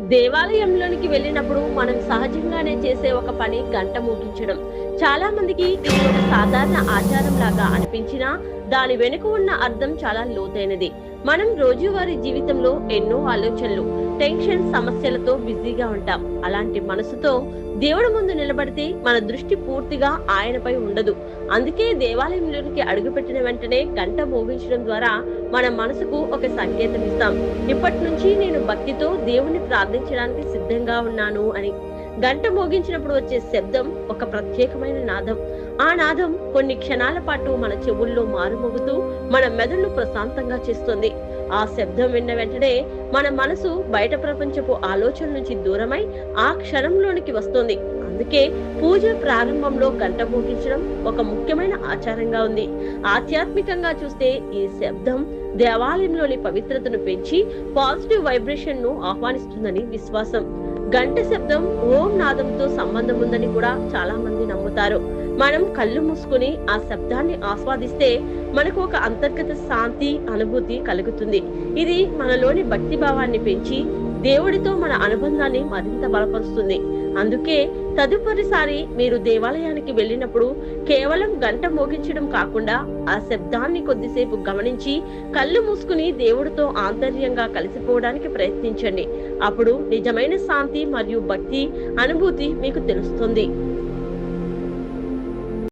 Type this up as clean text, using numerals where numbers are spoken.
దేవాలయంలోనికి వెళ్ళినప్పుడు మనం సహజంగానే చేసే ఒక పని గంట మోగించడం. చాలా మందికి ఇది ఒక సాధారణ ఆచారం లాగా అనిపించినా దాని వెనుక ఉన్న అర్థం చాలా లోతైనది. మనం రోజువారీ జీవితంలో ఎన్నో ఆలోచనలు, టెన్షన్, సమస్యలతో బిజీగా ఉంటాం. అలాంటి మనసుతో దేవుడి ముందు నిలబడితే మన దృష్టి పూర్తిగా ఆయనపై ఉండదు. అందుకే దేవాలయంలోనికి అడుగుపెట్టిన వెంటనే గంట మోగించడం ద్వారా మన మనసుకు ఒక సంకేతం ఇస్తాం. ఇప్పటి నుంచి నేను భక్తితో దేవుణ్ణి ప్రార్థించడానికి సిద్ధంగా ఉన్నాను అని. గంట మోగించినప్పుడు వచ్చే శబ్దం ఒక ప్రత్యేకమైన నాదం. ఆ నాదం కొన్ని క్షణాల పాటు మన చెవుల్లో మారుమోగుతూ మన మెదడును ప్రశాంతంగా చేస్తుంది. ఆ శబ్దం విన్న వెంటనే మన మనసు బయట ప్రపంచపు ఆలోచన నుంచి దూరమై ఆ క్షణంలోనికి వస్తుంది. అందుకే పూజ ప్రారంభంలో గంట మోగించడం ఒక ముఖ్యమైన ఆచారంగా ఉంది. ఆధ్యాత్మికంగా చూస్తే ఈ శబ్దం దేవాలయంలోని పవిత్రతను పెంచి పాజిటివ్ వైబ్రేషన్ ను ఆహ్వానిస్తుందని విశ్వాసం. గంట శబ్దం ఓం నాదంతో సంబంధం ఉందని కూడా చాలా మంది నమ్ముతారు. మనం కళ్ళు మూసుకుని ఆ శబ్దాన్ని ఆస్వాదిస్తే మనకు ఒక అంతర్గత శాంతి, అనుభూతి కలుగుతుంది. ఇది మనలోని భక్తి భావాన్ని పెంచి దేవుడితో మన అనుబంధాన్ని మరింత బలపరుస్తుంది. అందుకే తదుపరిసారి మీరు దేవాలయానికి వెళ్ళినప్పుడు కేవలం గంట మోగించడం కాకుండా ఆ శబ్దాన్ని కొద్దిసేపు గమనించి కళ్ళు మూసుకుని దేవుడితో ఆంతర్యంగా కలిసిపోవడానికి ప్రయత్నించండి. అప్పుడు నిజమైన శాంతి మరియు భక్తి అనుభూతి మీకు తెలుస్తుంది.